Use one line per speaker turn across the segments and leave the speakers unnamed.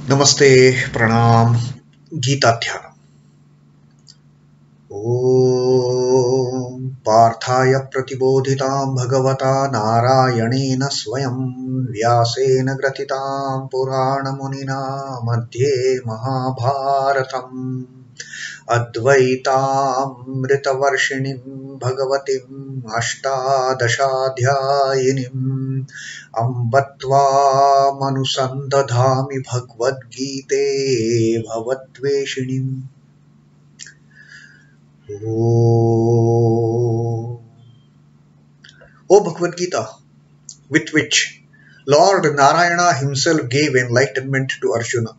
नमस्ते प्रणाम गीता ध्यान ॐ पार्थाय प्रतिबोधितां भगवता नारायणेन स्वयं व्यासेन ग्रथितां पुराणमुनिना मध्ये महाभारतम् अद्वैतामृतवर्षिणीं भगवतीम् अष्टादशाध्यायिनीम् अम्ब त्वामनुसन्दधामि भगवद्गीते भवद्वेषिणीम्। O Bhagavad Gita, with which Lord Narayana himself gave enlightenment to Arjuna.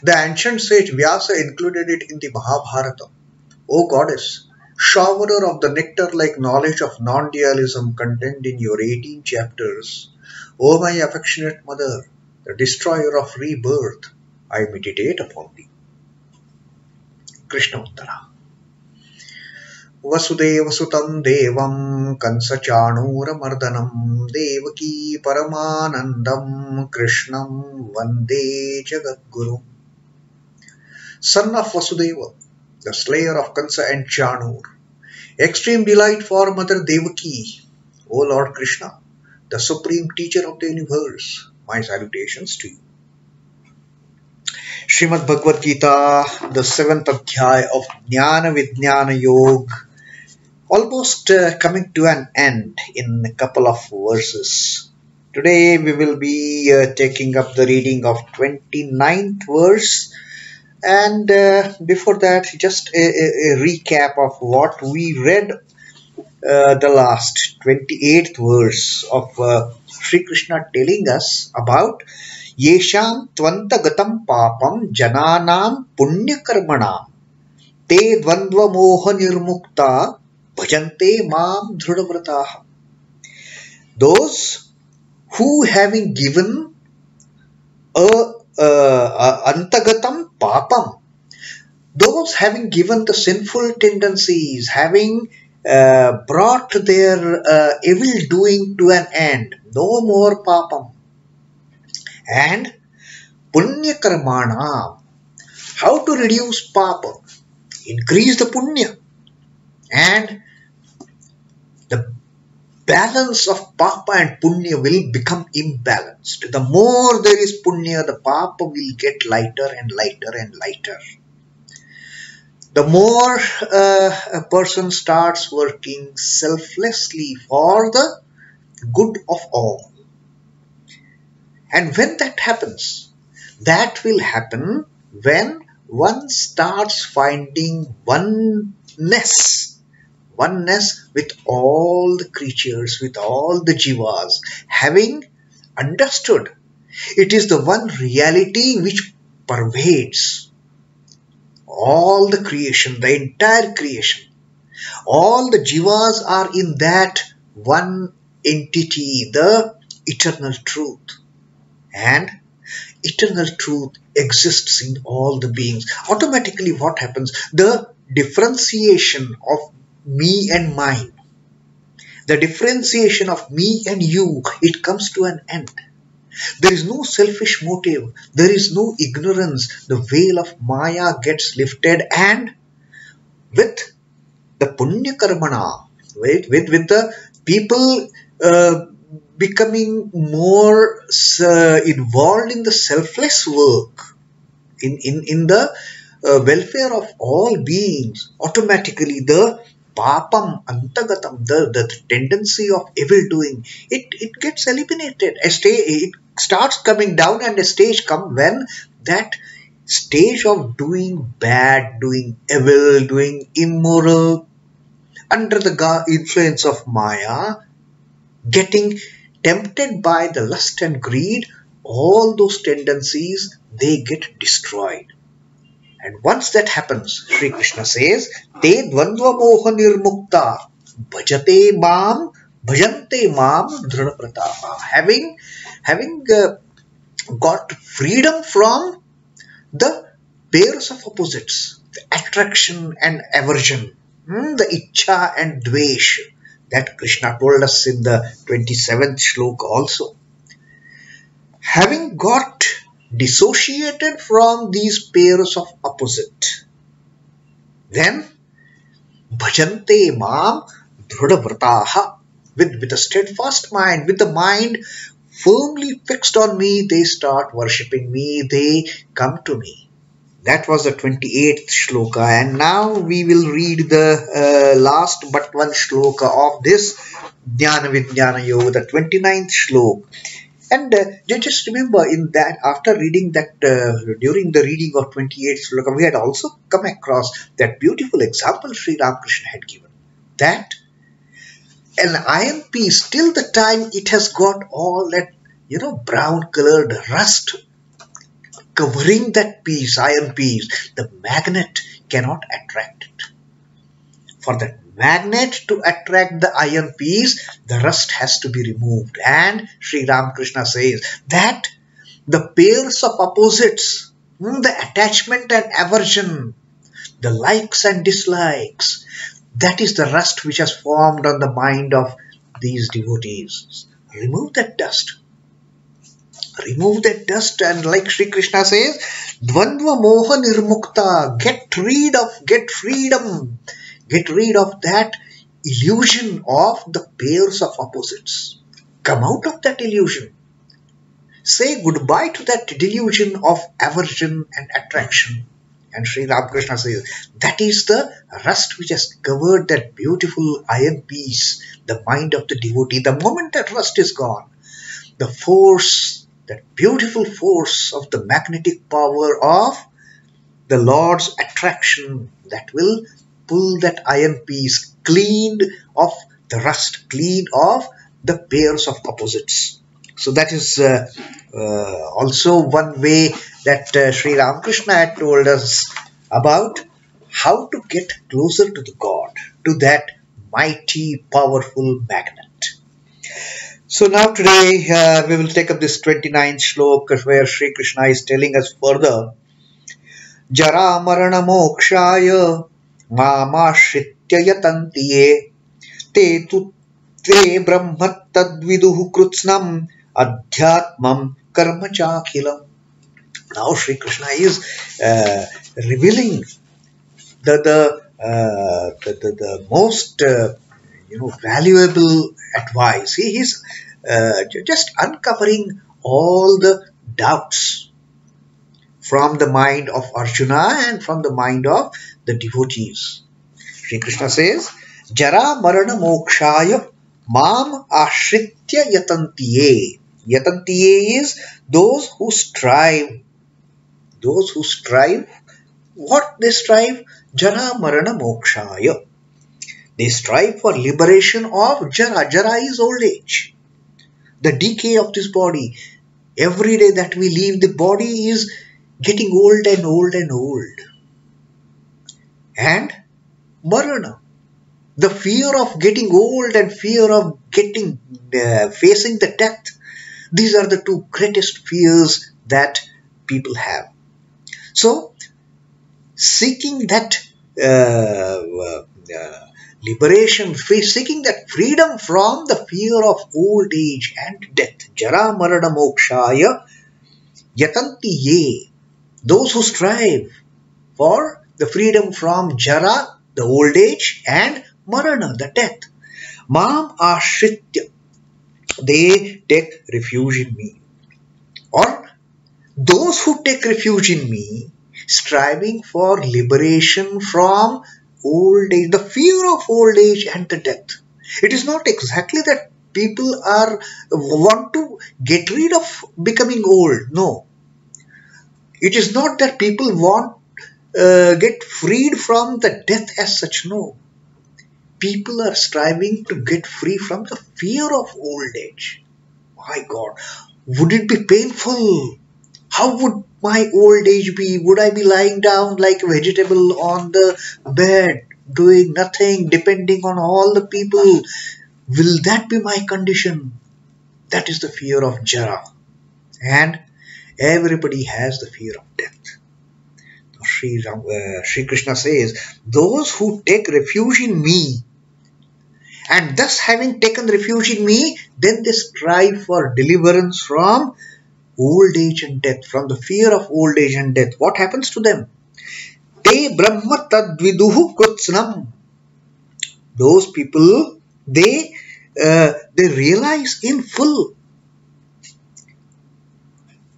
The ancient sage Vyasa included it in the Mahabharata. O Goddess, showerer of the nectar-like knowledge of non-dualism contained in your 18 chapters, O my affectionate mother, the destroyer of rebirth, I meditate upon thee. Krishna Uttara. वसुदेवसुतं देवं कंसचाणूरमर्दनं देवकी परमानन्दं कृष्णं वन्दे जगद्गुरुम्. Son of Vasudeva, the slayer of Kansa and Chanur, extreme delight for Mother Devaki, O Lord Krishna, the supreme teacher of the universe, my salutations to you. Srimad Bhagavad Gita, the 7th Adhyay of Jnana Vijnana Yoga, almost coming to an end in a couple of verses. Today we will be taking up the reading of 29th verse, and before that just a recap of what we read, the last 28th verse of Sri Krishna telling us about Yesham Tvantagatam Papam Jananam Punyakarmanam Te Dvandva Moha Nirmukta Bhajante Mam Dhrudavratah. Those who, having given antagatam papam, those having given the sinful tendencies, having brought their evil doing to an end, no more papam, and punya karmana, how to reduce papa, increase the punya, and the balance of papa and punya will become imbalanced. The more there is punya, the papa will get lighter and lighter and lighter. The more a person starts working selflessly for the good of all. And when that happens, that will happen when one starts finding oneness with all the creatures, with all the jivas, having understood it is the one reality which pervades all the creation, the entire creation. All the jivas are in that one entity, the eternal truth. And eternal truth exists in all the beings. Automatically what happens? The differentiation of me and mine, the differentiation of me and you, it comes to an end. There is no selfish motive, there is no ignorance. The veil of Maya gets lifted, and with the Punya Karmana, with the people becoming more involved in the selfless work, in the welfare of all beings, automatically the papam antagatam, the tendency of evil doing, it gets eliminated. It starts coming down, and a stage comes when that stage of doing bad, doing evil, doing immoral, under the influence of Maya, getting tempted by the lust and greed, all those tendencies, they get destroyed. And once that happens, Sri Krishna says, Te dvandva moha nirmukta bhajante mam dhrudapratapa. Having got freedom from the pairs of opposites, the attraction and aversion, the ichha and dvesh, that Krishna told us in the 27th shloka also. Having got dissociated from these pairs of opposite, then bhajante mam dhrudhavrataha, with a steadfast mind, with the mind firmly fixed on me, they start worshipping me, they come to me. That was the 28th shloka, and now we will read the last but one shloka of this Jnana Vijnana Yoga, the 29th shloka. And just remember, in that, after reading that, during the reading of 28th shloka, we had also come across that beautiful example Sri Ramakrishna had given, that an iron piece, till the time it has got all that, brown colored rust covering that piece, iron piece, the magnet cannot attract it. For that magnet to attract the iron piece, the rust has to be removed. And Sri Ramakrishna says that the pairs of opposites, the attachment and aversion, the likes and dislikes, that is the rust which has formed on the mind of these devotees. Remove that dust. Remove that dust, and like Sri Krishna says, Dvandva Moha Nirmukta, get freedom, get rid of that illusion of the pairs of opposites. Come out of that illusion. Say goodbye to that delusion of aversion and attraction. And Sri Ramakrishna says, that is the rust which has covered that beautiful iron piece, the mind of the devotee. The moment that rust is gone, the force, that beautiful force of the magnetic power of the Lord's attraction, that will pull that iron piece clean of the rust, clean of the pairs of opposites. So that is also one way that Sri Ramakrishna had told us about how to get closer to the God, to that mighty, powerful magnet. So now today we will take up this 29th shloka where Sri Krishna is telling us further, Jara marana mokshaya mamashritya yatanti ye te tu te brahma tadviduhu krutsnam adhyatmam karma chakhilam. Now Sri Krishna is revealing the most valuable advice. He is just uncovering all the doubts from the mind of Arjuna and from the mind of the devotees. Sri Krishna says, Jara marana mokshaya mam ashritya yatantiye. Yatantiye is those who strive. Those who strive. What they strive? Jara marana mokshaya. They strive for liberation of Jara. Jara is old age, the decay of this body. Every day that we live, the body is getting old and old and old. And Marana, the fear of getting old and fear of facing the death. These are the two greatest fears that people have. So, seeking that liberation, seeking that freedom from the fear of old age and death. Jara marana mokshaya yatanti ye. Those who strive for the freedom from Jara, the old age, and Marana, the death. Mam ashritya. They take refuge in me. Or those who take refuge in me, striving for liberation from old age, the fear of old age and the death. It is not exactly that people want to get rid of becoming old. No. It is not that people want get freed from the death as such. No. People are striving to get free from the fear of old age. My God, would it be painful? How would my old age be? Would I be lying down like a vegetable on the bed, doing nothing, depending on all the people? Will that be my condition? That is the fear of Jara. And everybody has the fear of death. Sri Krishna says, those who take refuge in me, and thus having taken refuge in me, then they strive for deliverance from old age and death, from the fear of old age and death, what happens to them? Te Brahma Tadviduhu Kutsnam. Those people, they realize in full.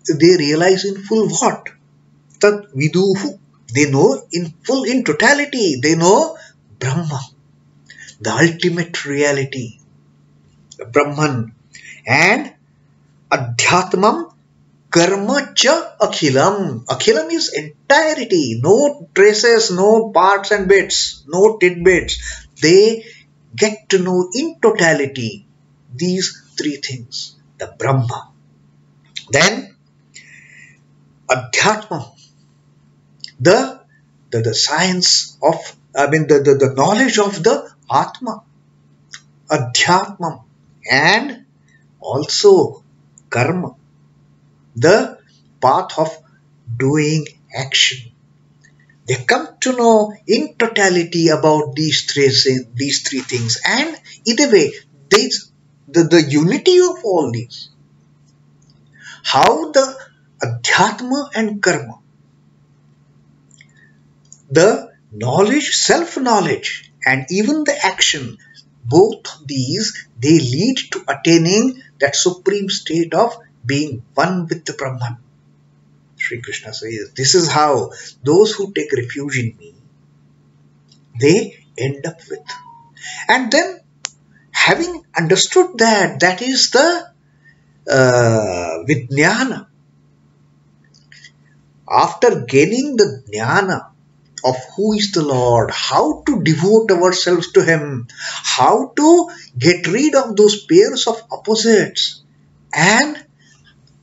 They realize in full what? Tadviduhu. They know in full, in totality. They know Brahma, the ultimate reality, Brahman, and Adhyatmam Karma cha Akhilam. Akhilam is entirety, no traces, no parts and bits, no tidbits. They get to know in totality these three things, the Brahma. Then Adhyatmam, the science of, the knowledge of the Atma, Adhyatmam, and also Karma, the path of doing action. They come to know in totality about these three things, and either way, the unity of all these. How the Adhyatma and Karma, the knowledge, self-knowledge, and even the action, both these, they lead to attaining that supreme state of being one with the Brahman. Sri Krishna says, this is how those who take refuge in me, they end up with. And then, having understood that, that is the Vijnana. After gaining the Jnana of who is the Lord, how to devote ourselves to Him, how to get rid of those pairs of opposites, and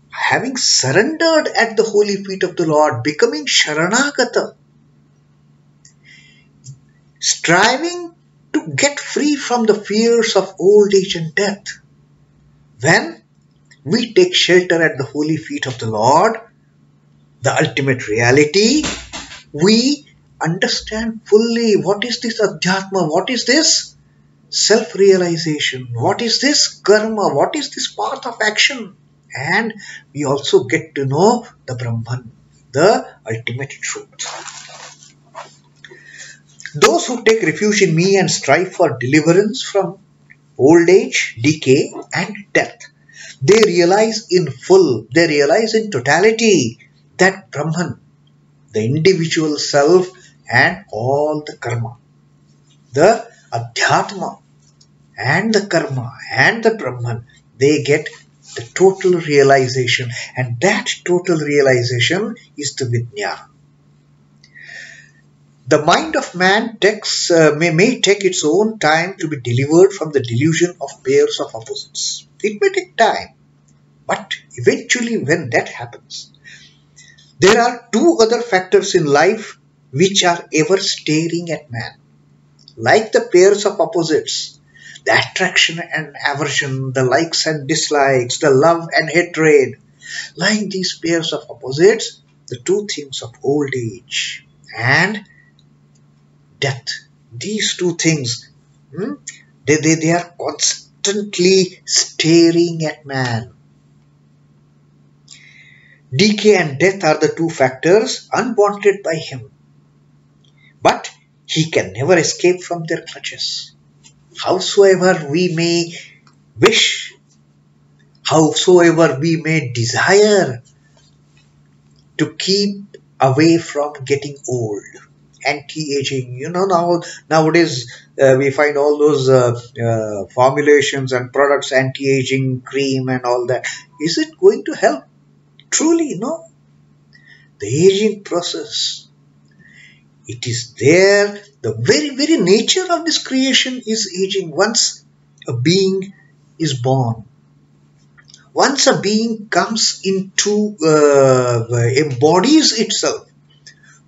having surrendered at the holy feet of the Lord, becoming Sharanagata, striving to get free from the fears of old age and death. When we take shelter at the holy feet of the Lord, the ultimate reality, we understand fully what is this Adhyatma, what is this self-realization, what is this Karma, what is this path of action. And we also get to know the Brahman, the ultimate truth. Those who take refuge in me and strive for deliverance from old age, decay, and death, they realize in full, they realize in totality that Brahman, the individual self, and all the karma, the Adhyatma and the Karma and the Brahman, they get the total realization, and that total realization is the Vijnana. The mind of man may take its own time to be delivered from the delusion of pairs of opposites. It may take time, but eventually when that happens, there are two other factors in life which are ever staring at man. Like the pairs of opposites, the attraction and aversion, the likes and dislikes, the love and hatred, like these pairs of opposites, the two things of old age and death, these two things, they are constantly staring at man. Decay and death are the two factors unwanted by him, but he can never escape from their clutches. Howsoever we may wish, howsoever we may desire to keep away from getting old, anti-aging. Nowadays we find all those formulations and products, anti-aging cream and all that. Is it going to help? Truly, no. The aging process, it is there. The very nature of this creation is aging. Once a being is born, once a being comes into, embodies itself,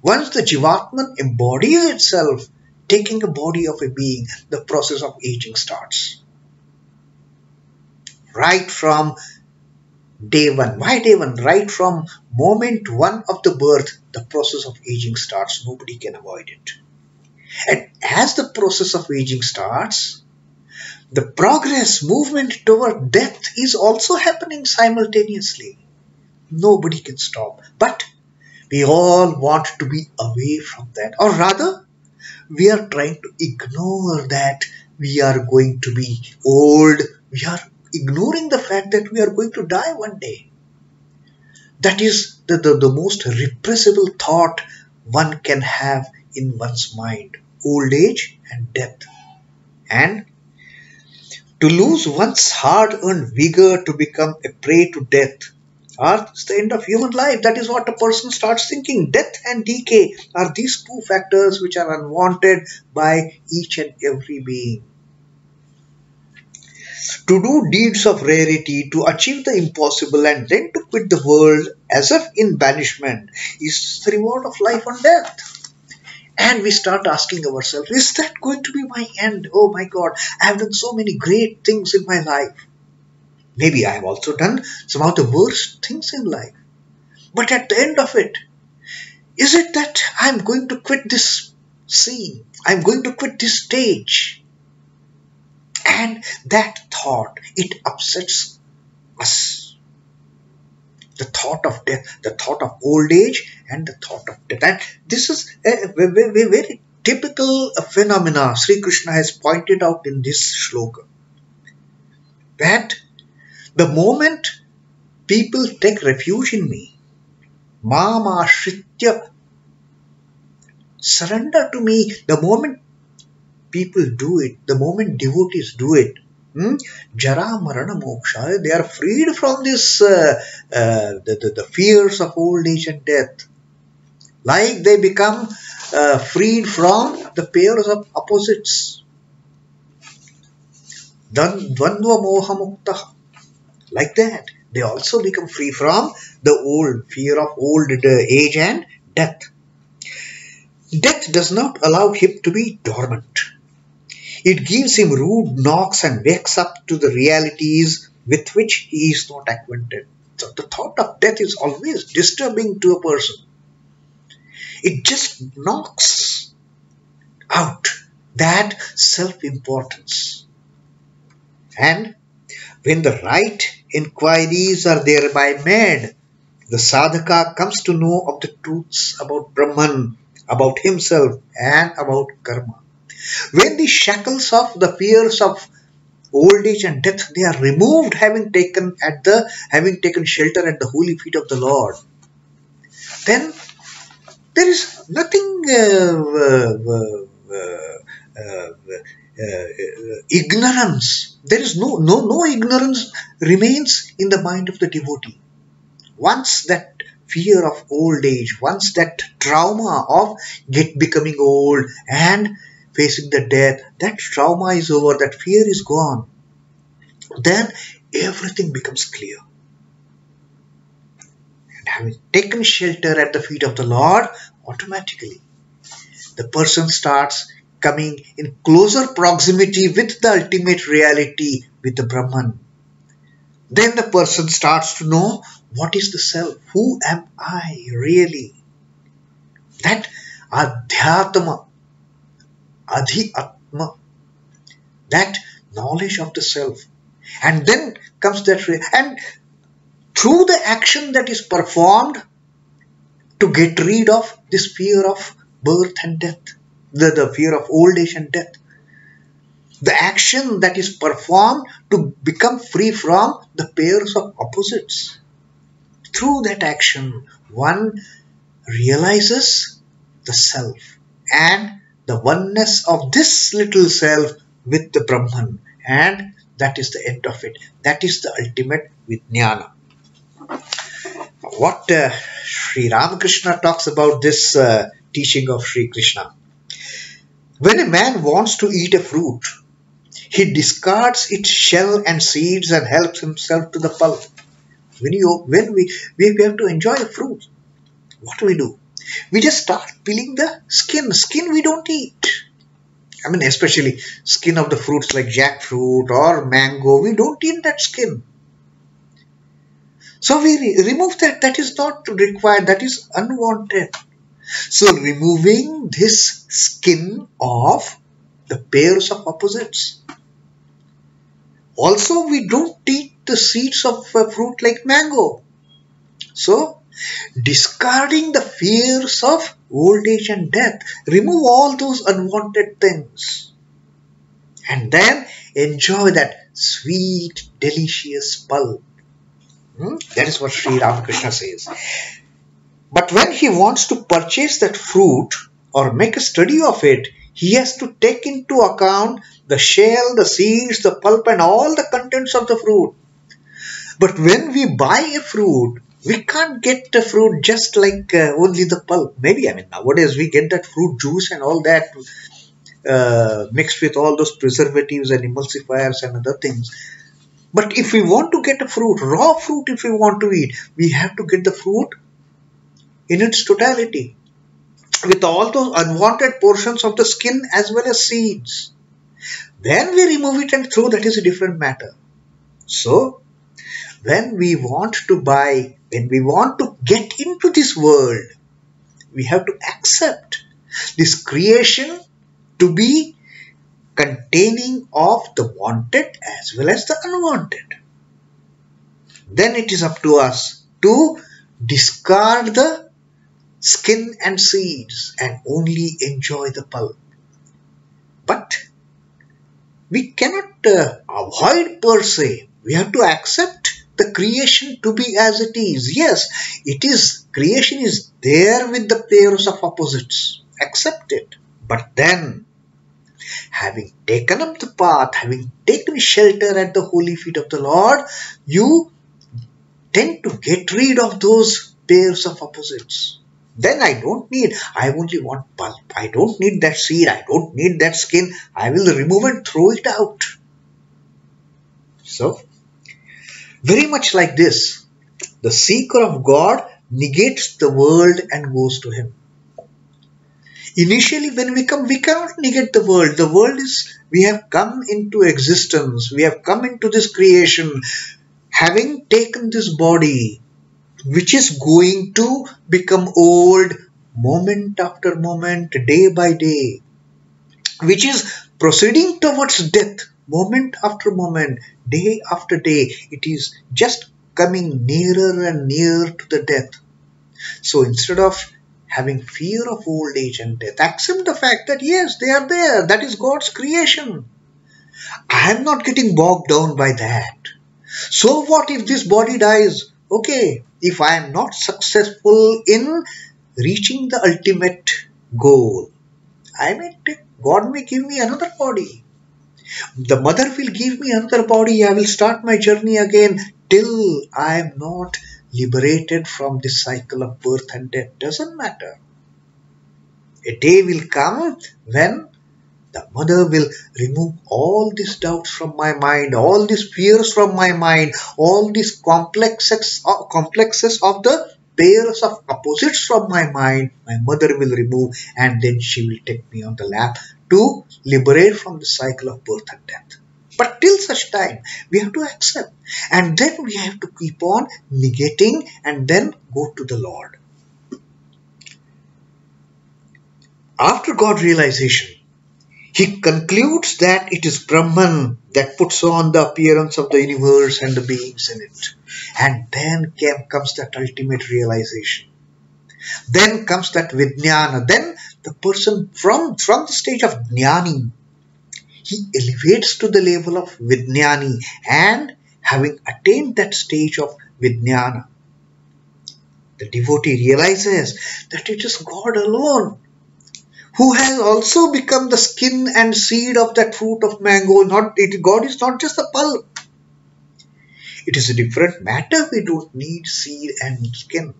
once the Jivatman embodies itself, taking a body of a being, the process of aging starts. Right from day one. Why day one? Right from moment one of the birth, the process of aging starts. Nobody can avoid it. And as the process of aging starts, the movement toward death is also happening simultaneously. Nobody can stop. But we all want to be away from that. Or rather, we are trying to ignore that we are going to be old. We are ignoring the fact that we are going to die one day. That is the most repressible thought one can have in one's mind. Old age and death. And to lose one's hard-earned vigor to become a prey to death. Is the end of human life. That is what a person starts thinking. Death and decay are these two factors which are unwanted by each and every being. To do deeds of rarity, to achieve the impossible, and then to quit the world as if in banishment is the reward of life and death. And we start asking ourselves, is that going to be my end? Oh my God, I have done so many great things in my life. Maybe I have also done some of the worst things in life. But at the end of it, is it that I'm going to quit this scene? I'm going to quit this stage. And that thought, it upsets us. The thought of death, the thought of old age, and the thought of death. And this is a very typical phenomena Sri Krishna has pointed out in this shloka. That the moment people take refuge in me, Mama Shritya, surrender to me, the moment people do it, the moment devotees do it, Jara Marana Moksha, they are freed from this the fears of old age and death. Like they become freed from the pairs of opposites. Dvandva Moha Mukta. Like that, they also become free from the old fear of old age and death. Death does not allow him to be dormant. It gives him rude knocks and wakes up to the realities with which he is not acquainted. So the thought of death is always disturbing to a person. It just knocks out that self-importance. And when the right inquiries are thereby made, the sadhaka comes to know of the truths about Brahman, about himself, and about karma. When the shackles of the fears of old age and death, they are removed, having taken shelter at the holy feet of the Lord, then there is nothing ignorance. There is no ignorance remains in the mind of the devotee. Once that fear of old age, once that trauma of becoming old and facing the death, that trauma is over, that fear is gone, then everything becomes clear. And having taken shelter at the feet of the Lord, automatically the person starts coming in closer proximity with the ultimate reality, with the Brahman. Then the person starts to know what is the self, who am I really. That adhyatma, adhyatma, that knowledge of the self. And then comes that, and through the action that is performed to get rid of this fear of birth and death, the fear of old age and death, the action that is performed to become free from the pairs of opposites, through that action one realizes the self and the oneness of this little self with the Brahman, and that is the end of it. That is the ultimate vijnana. What Sri Ramakrishna talks about this teaching of Sri Krishna. When a man wants to eat a fruit, he discards its shell and seeds and helps himself to the pulp. When we have to enjoy a fruit, what do? We just start peeling the skin. Skin we don't eat. I mean, especially skin of the fruits like jackfruit or mango. We don't eat that skin. So we remove that. That is not required. That is unwanted. So removing this skin of the pairs of opposites. Also, we don't eat the seeds of a fruit like mango. So, discarding the fears of old age and death, remove all those unwanted things, and then enjoy that sweet, delicious pulp. That is what Sri Ramakrishna says. But when he wants to purchase that fruit or make a study of it, he has to take into account the shell, the seeds, the pulp, and all the contents of the fruit. But when we buy a fruit, we can't get the fruit just like only the pulp. Maybe, I mean, nowadays we get that fruit juice and all that mixed with all those preservatives and emulsifiers and other things. But if we want to get a fruit, raw fruit, if we want to eat, we have to get the fruit in its totality, with all those unwanted portions of the skin as well as seeds. Then we remove it and throw, that is a different matter. So, when we want to buy, when we want to get into this world, we have to accept this creation to be containing of the wanted as well as the unwanted. Then it is up to us to discard the skin and seeds and only enjoy the pulp. But we cannot avoid per se. We have to accept the creation to be as it is. Yes, it is, creation is there with the pairs of opposites. Accept it. But then, having taken up the path, having taken shelter at the holy feet of the Lord, you tend to get rid of those pairs of opposites. Then I only want pulp. I don't need that seed. I don't need that skin. I will remove and throw it out. So, very much like this, the seeker of God negates the world and goes to Him. Initially, when we come, we cannot negate the world. The world is, we have come into existence. We have come into this creation, having taken this body, which is going to become old moment after moment, day by day, which is proceeding towards death moment after moment, day after day. It is just coming nearer and nearer to the death. So instead of having fear of old age and death, accept the fact that yes, they are there. That is God's creation. I am not getting bogged down by that. So what if this body dies? Okay, if I am not successful in reaching the ultimate goal, God may give me another body. The mother will give me another body. I will start my journey again till I am not liberated from this cycle of birth and death. Doesn't matter. A day will come when the mother will remove all these doubts from my mind, all these fears from my mind, all these complexes of the pairs of opposites from my mind. My mother will remove, and then she will take me on the lap to liberate from the cycle of birth and death. But till such time, we have to accept, and then we have to keep on negating and then go to the Lord. After God realization, he concludes that it is Brahman that puts on the appearance of the universe and the beings in it. And then comes that ultimate realization. Then comes that Vijnana. Then the person from the stage of Jnani, he elevates to the level of Vijnani, and having attained that stage of Vijnana, the devotee realizes that it is God alone who has also become the skin and seed of that fruit of mango. God is not just the pulp. It is a different matter. We don't need seed and skin.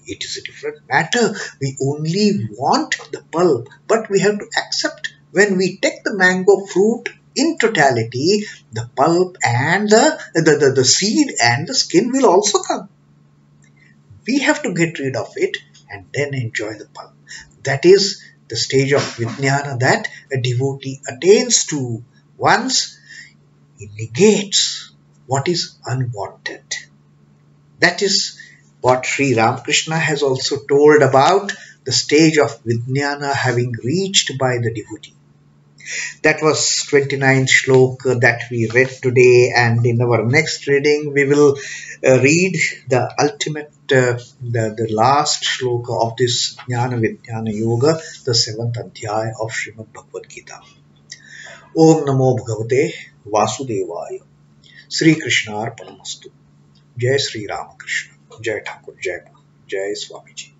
It is a different matter. We only want the pulp. But we have to accept, when we take the mango fruit in totality, the pulp and the seed and the skin will also come. We have to get rid of it and then enjoy the pulp. That is the stage of Vijnana that a devotee attains to once he negates what is unwanted. That is what Sri Ramakrishna has also told about the stage of Vijnana having reached by the devotee. That was 29th shloka that we read today, and in our next reading, we will read the ultimate, the last shloka of this Jnana Vijnana Yoga, the seventh adhyaya of Srimad Bhagavad Gita. Om Namo Bhagavate Vasudevaya. Sri Krishna Arpanamastu. Jai Sri Ramakrishna. Jai Thakur. Jai Ma. Jai Swamiji.